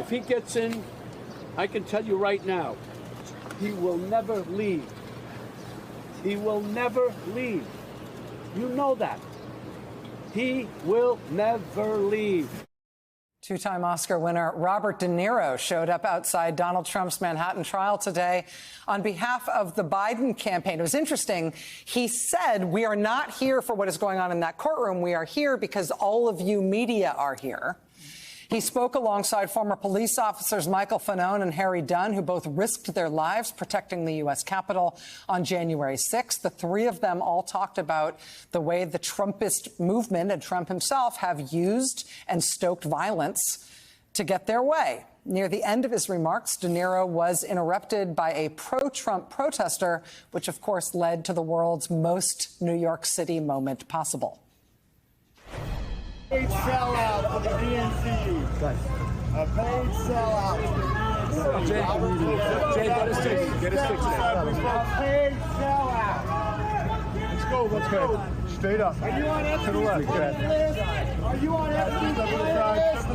If he gets in, I can tell you right now, he will never leave. He will never leave. You know that. He will never leave. Two-time Oscar winner Robert De Niro showed up outside Donald Trump's Manhattan trial today on behalf of the Biden campaign. It was interesting. He said, "We are not here for what is going on in that courtroom. We are here because all of you media are here." He spoke alongside former police officers Michael Fanone and Harry Dunn, who both risked their lives protecting the U.S. Capitol on January 6th. The three of them all talked about the way the Trumpist movement and Trump himself have used and stoked violence to get their way. Near the end of his remarks, De Niro was interrupted by a pro-Trump protester, which, of course, led to the world's most New York City moment possible. Paid sellout for the DNC. A paid sellout for the DNC. Jay, get us fixed. Get us fixed. A paid sellout. Let's go. Straight up. Are you on FC's list? Are you on FC's list?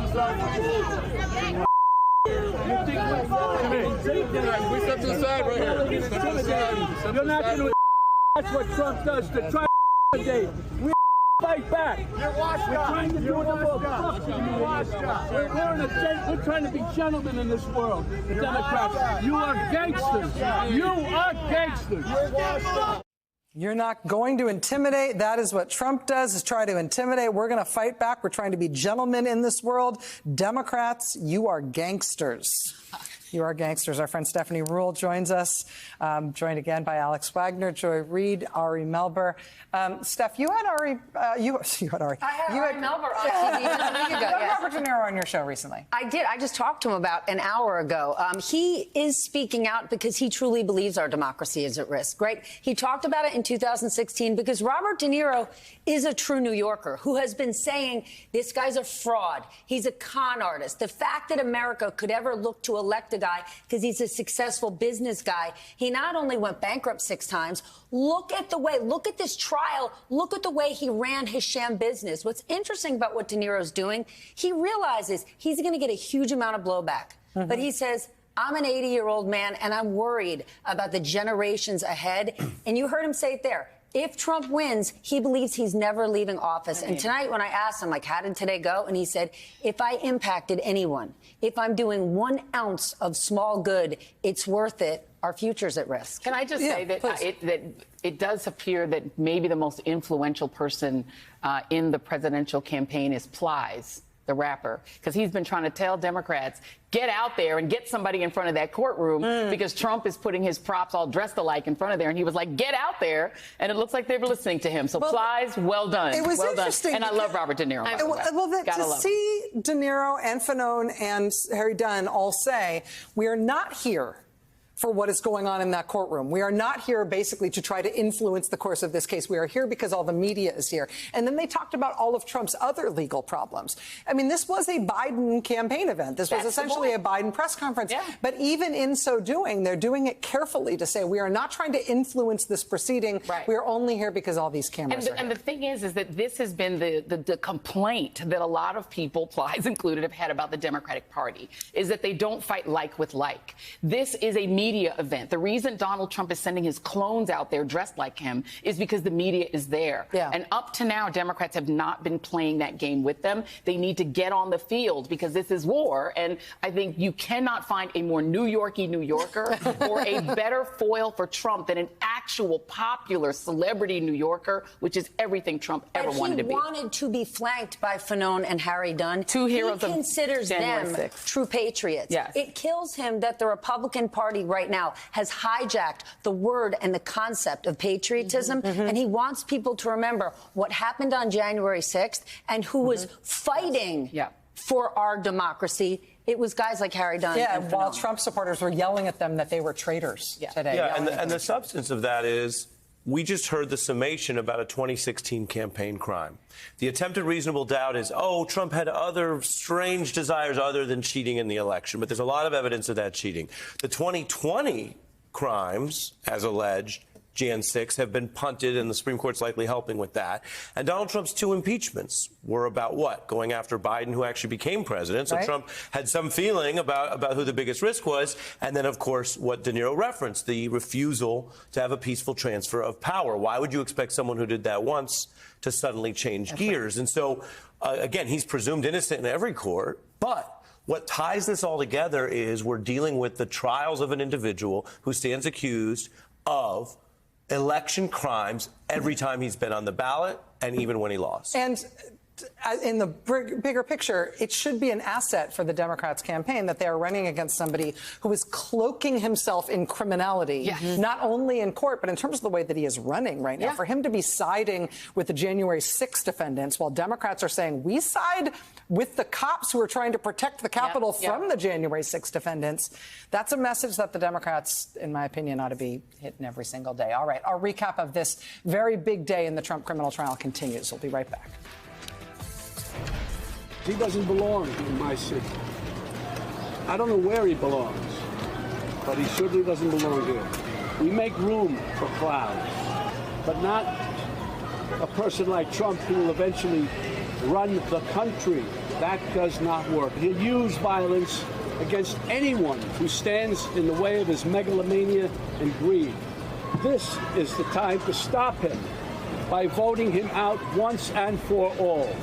We step to the side right here. Step to the side. You're not going to. That's what Trump does to try to day. We fight back. You're washed We're up. trying to do You're the world. washed up. You're washed up. We're trying to be gentlemen in this world. The Democrats. You are gangsters. You are gangsters. You're washed up. You're not going to intimidate. That is what Trump does, is try to intimidate. We're going to fight back. We're trying to be gentlemen in this world. Democrats, you are gangsters. You are gangsters. Our friend Stephanie Ruhle joins us, joined again by Alex Wagner, Joy Reid, Ari Melber. Steph, you had Ari. You had Ari. I had Ari Melber on TV just a week ago. You had Yes. Robert De Niro on your show recently. I did. I just talked to him about an hour ago. He is speaking out because he truly believes our democracy is at risk, right? He talked about it in 2016 because Robert De Niro is a true New Yorker who has been saying this guy's a fraud. He's a con artist. The fact that America could ever look to elect a guy because he's a successful business guy. He not only went bankrupt 6 times, look at this trial, look at the way he ran his sham business. What's interesting about what De Niro's doing, he realizes he's going to get a huge amount of blowback. But he says, I'm an 80-year-old man and I'm worried about the generations ahead. And you heard him say it there. If Trump wins, he believes he's never leaving office. And tonight when I asked him, like, how did today go? And he said, if I impacted anyone, if I'm doing 1 ounce of small good, it's worth it. Our future's at risk. Can I just say that it does appear that maybe the most influential person in the presidential campaign is Plies, the rapper, because he's been trying to tell Democrats, get out there and get somebody in front of that courtroom because Trump is putting his props all dressed alike in front of there. And he was like, get out there. And it looks like they were listening to him. So Plies, well done. It was well interesting. Done. And I love Robert De Niro. To see De Niro and Fanone and Harry Dunn all say, we are not here for what is going on in that courtroom. We are not here basically to try to influence the course of this case. We are here because all the media is here. And then they talked about all of Trump's other legal problems. I mean, this was a Biden campaign event. This was essentially a Biden press conference. Yeah. But even in so doing, they're doing it carefully to say, we are not trying to influence this proceeding. Right. We are only here because all these cameras are here. And the thing is that this has been the complaint that a lot of people, Plies included, have had about the Democratic Party, is that they don't fight like with like. This is a media event. The reason Donald Trump is sending his clones out there dressed like him is because the media is there. Yeah. And up to now, Democrats have not been playing that game with them. They need to get on the field because this is war. And I think you cannot find a more New Yorky New Yorker or a better foil for Trump than an actual popular celebrity New Yorker, which is everything Trump ever wanted to be. He wanted to be flanked by Fanone and Harry Dunn. Two heroes he considers them true patriots. Yes. It kills him that the Republican Party right now has hijacked the word and the concept of patriotism. And he wants people to remember what happened on January 6th and who was fighting for our democracy. It was guys like Harry Dunn. Yeah, while Trump supporters were yelling at them that they were traitors today. Yeah, and the substance of that is, we just heard the summation about a 2016 campaign crime. The attempted reasonable doubt is, oh, Trump had other strange desires other than cheating in the election. But there's a lot of evidence of that cheating. The 2020 crimes, as alleged, Jan 6 have been punted, and the Supreme Court's likely helping with that. And Donald Trump's 2 impeachments were about what? Going after Biden, who actually became president. So right. Trump had some feeling about who the biggest risk was. And then, of course, what De Niro referenced, the refusal to have a peaceful transfer of power. Why would you expect someone who did that once to suddenly change gears? And so, again, he's presumed innocent in every court, but what ties this all together is we're dealing with the trials of an individual who stands accused of election crimes every time he's been on the ballot and even when he lost. And in the bigger picture, it should be an asset for the Democrats' campaign that they are running against somebody who is cloaking himself in criminality, not only in court, but in terms of the way that he is running right now. For him to be siding with the January 6th defendants while Democrats are saying we side with the cops who are trying to protect the Capitol from the January 6th defendants, that's a message that the Democrats, in my opinion, ought to be hitting every single day. All right, our recap of this very big day in the Trump criminal trial continues. We'll be right back. He doesn't belong in my city. I don't know where he belongs, but he certainly doesn't belong here. We make room for clowns, but not a person like Trump who will eventually run the country. That does not work. He'll use violence against anyone who stands in the way of his megalomania and greed. This is the time to stop him by voting him out once and for all.